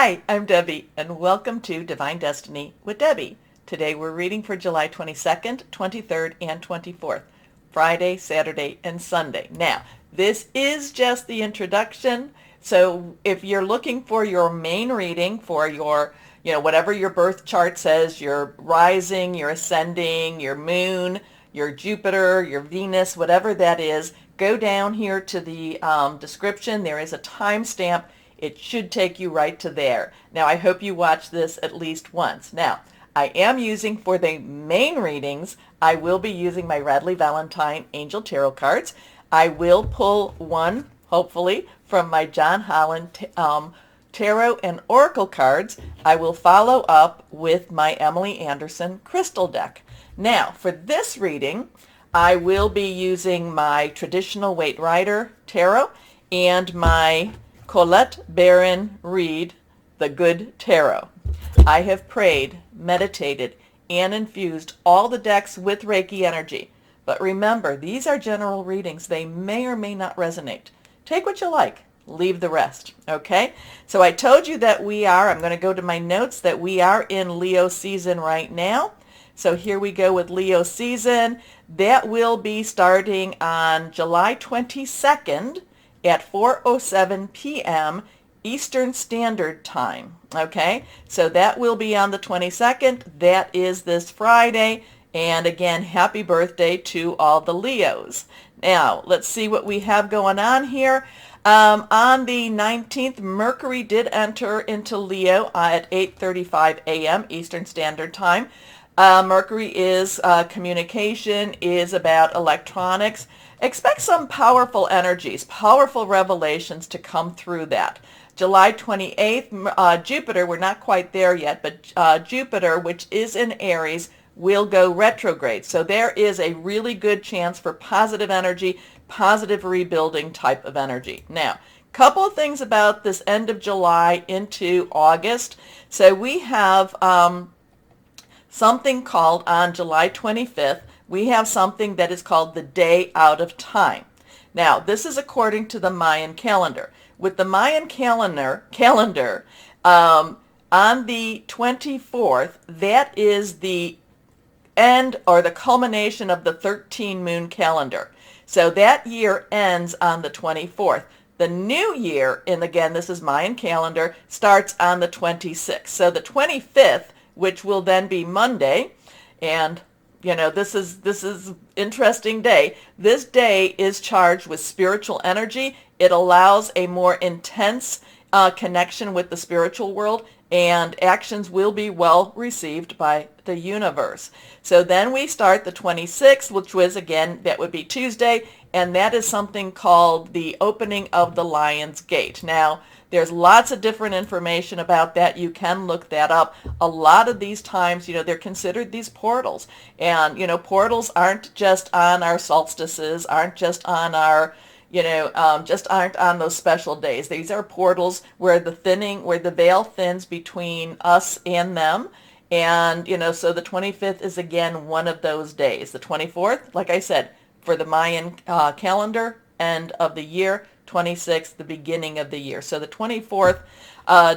Hi, I'm Debbie, and welcome to Divine Destiny with Debbie. Today we're reading for July 22nd, 23rd, and 24th, Friday, Saturday, and Sunday. Now, this is just the introduction, so if you're looking for your main reading for your, whatever your birth chart says, your rising, your ascending, your moon, your Jupiter, your Venus, whatever that is, go down here to the description. There is a timestamp. It should take you right to there. Now, I hope you watch this at least once. Now, I am using for the main readings, I will be using my Radley Valentine Angel Tarot cards. I will pull one, hopefully, from my John Holland Tarot and Oracle cards. I will follow up with my Emily Anderson Crystal deck. Now, for this reading, I will be using my traditional Waite Rider Tarot and my Colette Baron Reed, the Good Tarot. I have prayed, meditated, and infused all the decks with Reiki energy. But remember, these are general readings. They may or may not resonate. Take what you like. Leave the rest. Okay? So I told you that I'm going to go to my notes, that we are in Leo season right now. So here we go with Leo season. That will be starting on July 22nd. At 4:07 p.m. Eastern Standard Time. Okay, so that will be on the 22nd. That is this Friday. And again, happy birthday to all the Leos. Now, let's see what we have going on here. On the 19th, Mercury did enter into Leo at 8:35 a.m. Eastern Standard Time. Mercury is communication, is about electronics. Expect some powerful energies, powerful revelations to come through that. July 28th, Jupiter, we're not quite there yet, but Jupiter, which is in Aries, will go retrograde. So there is a really good chance for positive energy, positive rebuilding type of energy. Now, couple of things about this end of July into August. So we have something called on July 25th, we have something that is called the Day Out of Time. Now, this is according to the Mayan calendar. With the Mayan calendar, on the 24th, that is the end or the culmination of the 13 moon calendar. So that year ends on the 24th. The new year, and again, this is Mayan calendar, starts on the 26th. So the 25th, which will then be Monday, and this is interesting day. This day is charged with spiritual energy. It allows a more intense connection with the spiritual world, and actions will be well received by the universe. So then we start the 26th, which was, again, that would be Tuesday, and that is something called the opening of the Lion's Gate. Now, there's lots of different information about that. You can look that up. A lot of these times, they're considered these portals. And, portals aren't just on our solstices, aren't just on our, just aren't on those special days. These are portals where the veil thins between us and them. And, so the 25th is, again, one of those days. The 24th, like I said, for the Mayan calendar, end of the year. 26th, the beginning of the year. So the 24th,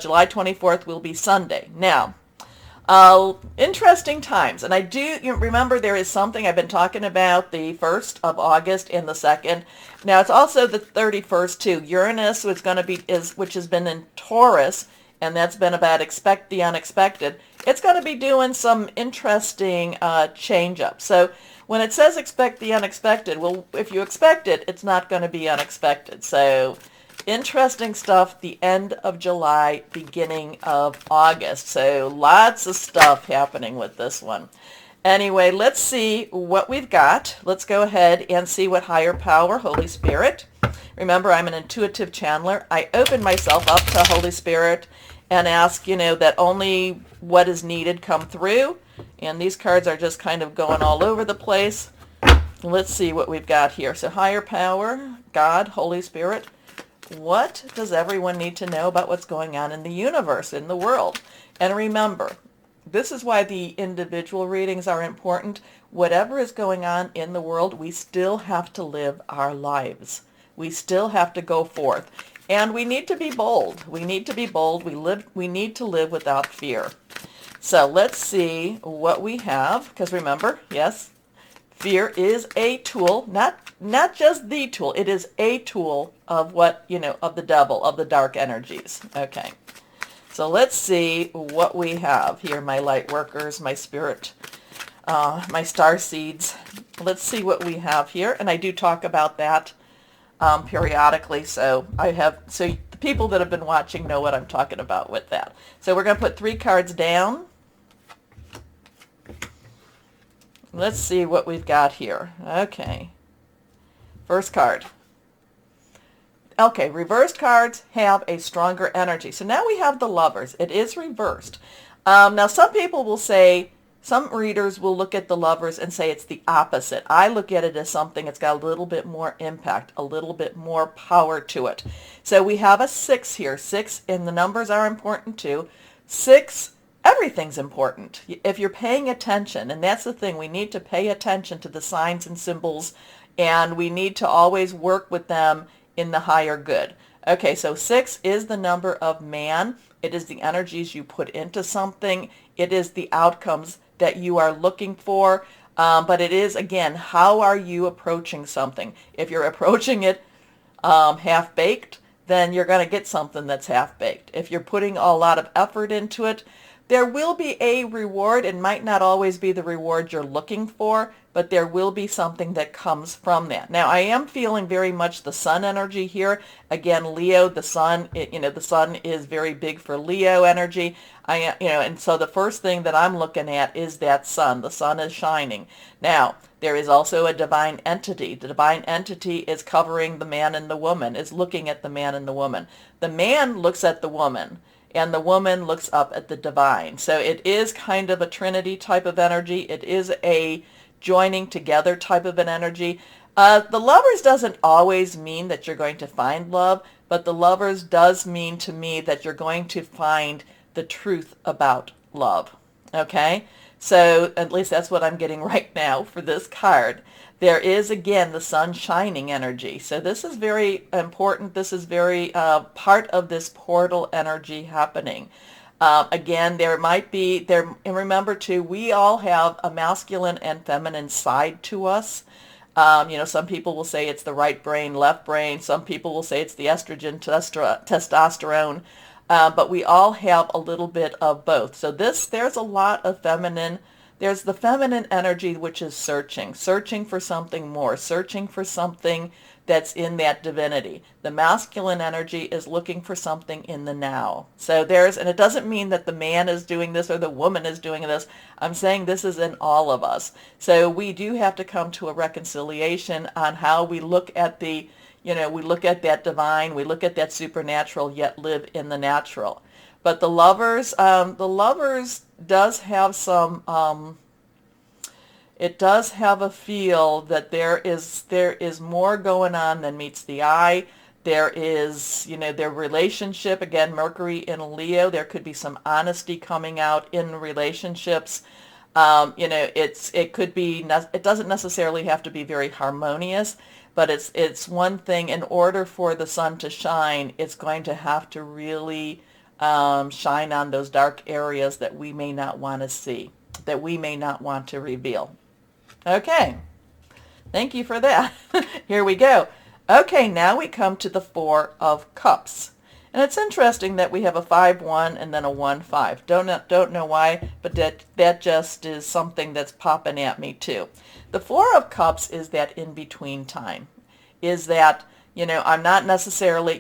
July 24th will be Sunday. Now, interesting times. And I do remember there is something I've been talking about the 1st of August and the 2nd. Now, it's also the 31st too. Uranus which has been in Taurus, and that's been about expect the unexpected. It's going to be doing some interesting change up. So when it says expect the unexpected, well, if you expect it, it's not going to be unexpected. So interesting stuff, the end of July, beginning of August. So lots of stuff happening with this one. Anyway, let's see what we've got. Let's go ahead and see what higher power, Holy Spirit. Remember, I'm an intuitive channeler. I open myself up to Holy Spirit and ask, that only what is needed come through. And these cards are just kind of going all over the place. Let's see what we've got here. So higher power, God, Holy Spirit. What does everyone need to know about what's going on in the universe, in the world? And remember, this is why the individual readings are important. Whatever is going on in the world, we still have to live our lives. We still have to go forth. And we need to be bold. We need to be bold. We need to live without fear. So let's see what we have, because remember, yes, fear is a tool, not just the tool. It is a tool of what, of the devil, of the dark energies. Okay. So let's see what we have here, my light workers, my spirit, my star seeds. Let's see what we have here. And I do talk about that periodically. So the people that have been watching know what I'm talking about with that. So we're going to put 3 cards down. Let's see what we've got here. Okay. First card. Okay, reversed cards have a stronger energy. So now we have the Lovers. It is reversed. Now some people will say, some readers will look at the Lovers and say it's the opposite. I look at it as something that's got a little bit more impact, a little bit more power to it. So we have a 6 here. 6, and the numbers are important too. 6, everything's important if you're paying attention. And that's the thing. We need to pay attention to the signs and symbols, and we need to always work with them in the higher good. Okay, so 6 is the number of man. It is the energies you put into something. It is the outcomes that you are looking for. But it is, again, how are you approaching something? If you're approaching it half-baked, then you're going to get something that's half-baked. If you're putting a lot of effort into it, there will be a reward. It might not always be the reward you're looking for, but there will be something that comes from that. Now, I am feeling very much the sun energy here. Again, Leo, the sun, the sun is very big for Leo energy. And so the first thing that I'm looking at is that sun. The sun is shining. Now, there is also a divine entity. The divine entity is covering the man and the woman, is looking at the man and the woman. The man looks at the woman, and the woman looks up at the divine. So it is kind of a trinity type of energy. It is a joining together type of an energy. The Lovers doesn't always mean that you're going to find love, but the Lovers does mean to me that you're going to find the truth about love. Okay? So at least that's what I'm getting right now for this card. There is, again, the sun shining energy. So this is very important. This is very part of this portal energy happening. Again, there might be, and remember too, we all have a masculine and feminine side to us. Some people will say it's the right brain, left brain. Some people will say it's the estrogen, testosterone. But we all have a little bit of both. So there's a lot of feminine. There's the feminine energy, which is searching for something more, searching for something that's in that divinity. The masculine energy is looking for something in the now. So and it doesn't mean that the man is doing this or the woman is doing this. I'm saying this is in all of us. So we do have to come to a reconciliation on how we look at we look at that divine, we look at that supernatural, yet live in the natural. But the Lovers does have some, it does have a feel that there is more going on than meets the eye. There is, their relationship, again, Mercury in Leo, there could be some honesty coming out in relationships. It could be, it doesn't necessarily have to be very harmonious, but it's one thing. In order for the sun to shine, it's going to have to really shine on those dark areas that we may not want to see, that we may not want to reveal. Okay, thank you for that. Here we go. Okay, now we come to the 4 of Cups. And it's interesting that we have a 5-1 and then a 1-5. Don't know why, but that just is something that's popping at me too. The 4 of Cups is that in-between time. Is that, I'm not necessarily,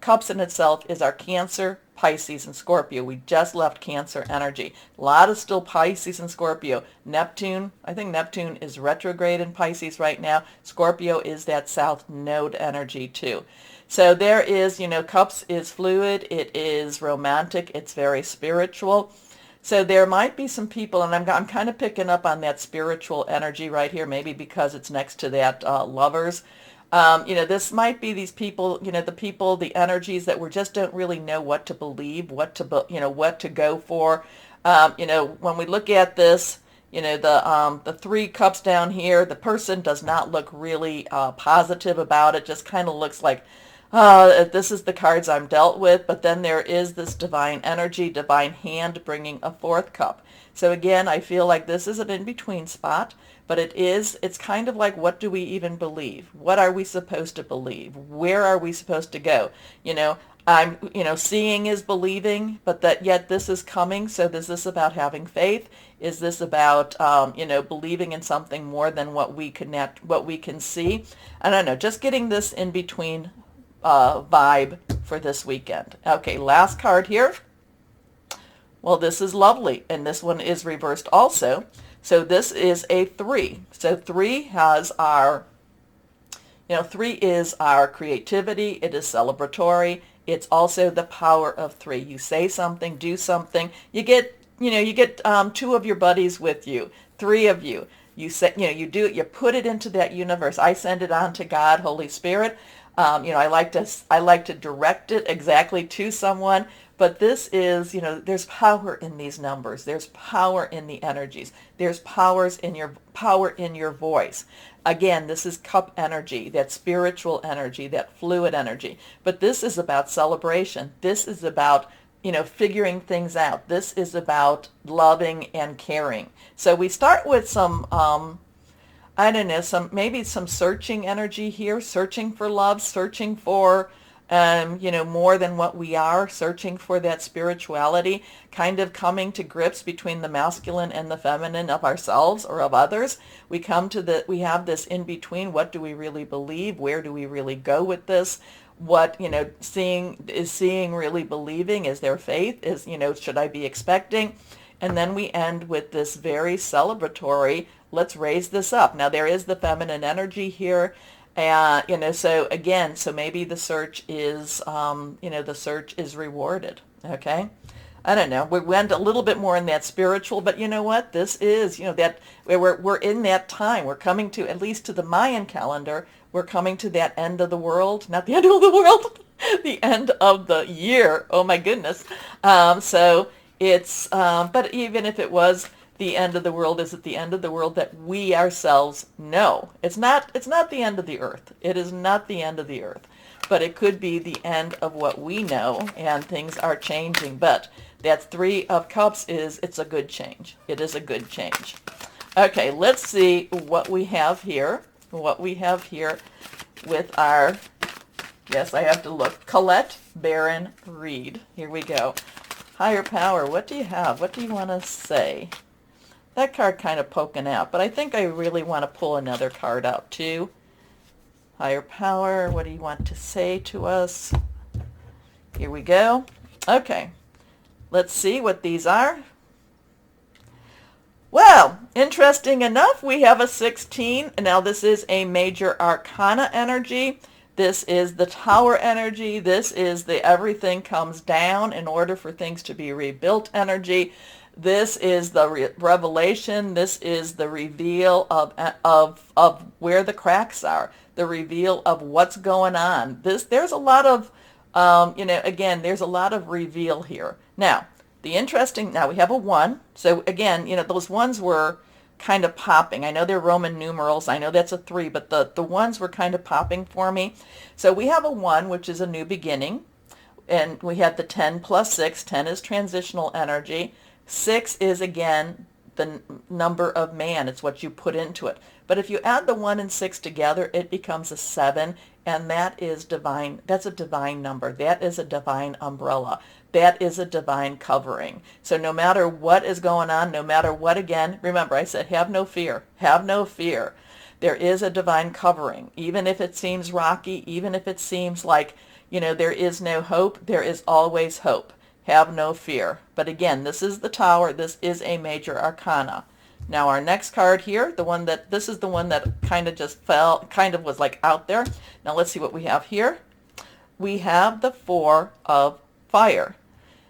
Cups in itself is our Cancer, Pisces, and Scorpio. We just left Cancer energy. A lot of still Pisces and Scorpio. Neptune, I think Neptune is retrograde in Pisces right now. Scorpio is that South Node energy too. So there is, Cups is fluid. It is romantic. It's very spiritual. So there might be some people, and I'm kind of picking up on that spiritual energy right here, maybe because it's next to that Lovers. This might be these people, the energies that we just don't really know what to believe, what to go for. When we look at this, the 3 cups down here, the person does not look really positive about it. Just kind of looks like this is the cards I'm dealt with, but then there is this divine energy, divine hand bringing a fourth cup. So again, I feel like this is an in-between spot, but it's kind of like, what do we even believe? What are we supposed to believe? Where are we supposed to go? Seeing is believing, but that yet this is coming. So is this about having faith? Is this about, believing in something more than what we can see? I don't know, just getting this in between vibe for this weekend. Okay, last card here. Well, this is lovely, and this one is reversed also. So this is a 3. So 3 has our, 3 is our creativity. It is celebratory. It's also the power of 3. You say something, do something. You get 2 of your buddies with you, 3 of you. You say, you do it. You put it into that universe. I send it on to God, Holy Spirit. I like to direct it exactly to someone. But this is, there's power in these numbers. There's power in the energies. There's power in your voice. Again, this is cup energy, that spiritual energy, that fluid energy. But this is about celebration. This is about, figuring things out. This is about loving and caring. So we start with some, maybe some searching energy here, searching for love, searching for, more than what we are, searching for that spirituality, kind of coming to grips between the masculine and the feminine of ourselves or of others. We have this in between. What do we really believe? Where do we really go with this? What, seeing really believing? Is there faith? Should I be expecting? And then we end with this very celebratory, let's raise this up. Now there is the feminine energy here. So maybe the search is, rewarded. Okay. I don't know. We went a little bit more in that spiritual, but you know what? This is, that we're in that time. We're coming to, at least to the Mayan calendar, we're coming to that end of the world, not the end of the world, the end of the year. Oh my goodness. But even if it was the end of the world, is it the end of the world that we ourselves know? It's not the end of the earth. It is not the end of the earth, but it could be the end of what we know, and things are changing. But that 3 of Cups it's a good change. It is a good change. Okay, let's see what we have here. With our, yes, I have to look, Colette Baron Reed. Here we go. Higher power, what do you have? What do you want to say? That card kind of poking out, but I think I really want to pull another card out too. Higher power, what do you want to say to us? Here we go. Okay, let's see what these are. Well, interesting enough, we have a 16. Now this is a major arcana energy. This is the tower energy. This is the everything comes down in order for things to be rebuilt energy. This is the revelation. This is the reveal of where the cracks are, the reveal of what's going on. There's a lot of, again, there's a lot of reveal here. Now, now we have a 1. So again, those 1s were kind of popping. I know they're Roman numerals. I know that's a 3, but the 1s were kind of popping for me. So we have a 1, which is a new beginning. And we have the 10 plus 6. 10 is transitional energy. 6 is, again, the number of man. It's what you put into it. But if you add the 1 and 6 together, it becomes a 7, and that is divine. That's a divine number. That is a divine umbrella. That is a divine covering. So no matter what is going on, no matter what, again, remember I said have no fear. Have no fear. There is a divine covering. Even if it seems rocky, even if it seems like, there is no hope, there is always hope. Have no fear. But again, this is the Tower. This is a major arcana. Now our next card here, this is the one that kind of just fell, kind of was like out there. Now let's see what we have here. We have the 4 of Fire.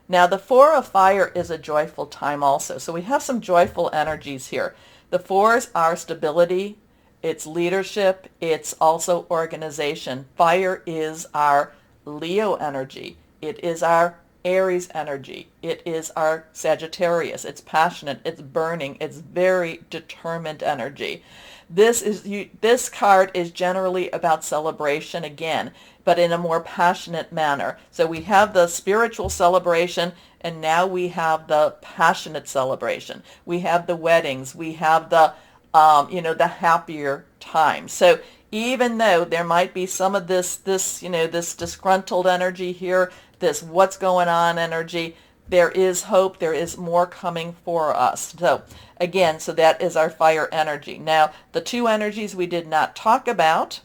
Now the 4 of Fire is a joyful time also. So we have some joyful energies here. The 4s are stability, it's leadership, it's also organization. Fire is our Leo energy. It is our Aries energy. It is our Sagittarius. It's passionate, it's burning, it's very determined energy. This card is generally about celebration again, but in a more passionate manner. So we have the spiritual celebration, and now we have the passionate celebration. We have the weddings. We have the happier times. So even though there might be some of this this disgruntled energy here, this what's going on energy, there is hope. There is more coming for us. So again, so that is our fire energy. Now, the two energies we did not talk about,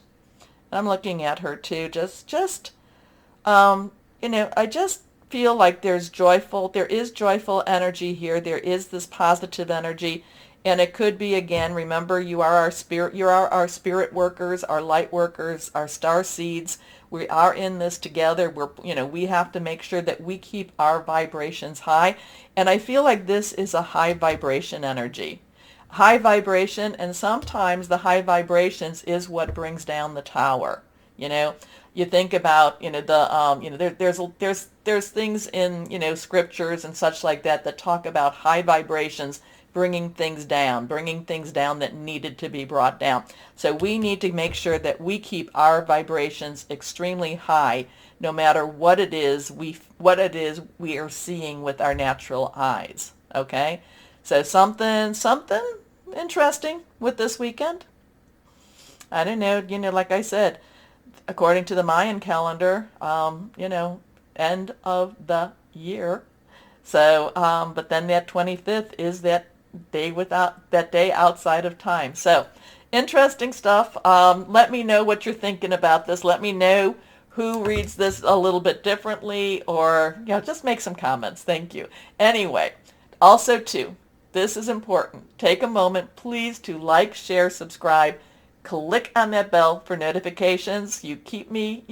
I'm looking at her too, I just feel like there is joyful energy here. There is this positive energy. And it could be, again, remember, you are our spirit workers, our light workers, our star seeds. We are in this together. We have to make sure that we keep our vibrations high. And I feel like this is a high vibration energy. High vibration, and sometimes the high vibrations is what brings down the tower. You think about, there's things in, scriptures and such like that talk about high vibrations bringing things down that needed to be brought down. So we need to make sure that we keep our vibrations extremely high, no matter what it is we are seeing with our natural eyes. Okay, so something interesting with this weekend. I don't know. Like I said, according to the Mayan calendar, end of the year. So, but then that 25th is that day outside of time. So interesting stuff. Let me know what you're thinking about this. Let me know who reads this a little bit differently, or just make some comments. Thank you. Anyway, also too, this is important. Take a moment, please, to like, share, subscribe, click on that bell for notifications. You keep me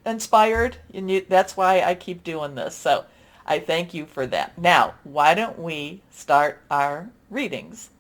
inspired, and that's why I keep doing this. So I thank you for that. Now, why don't we start our readings?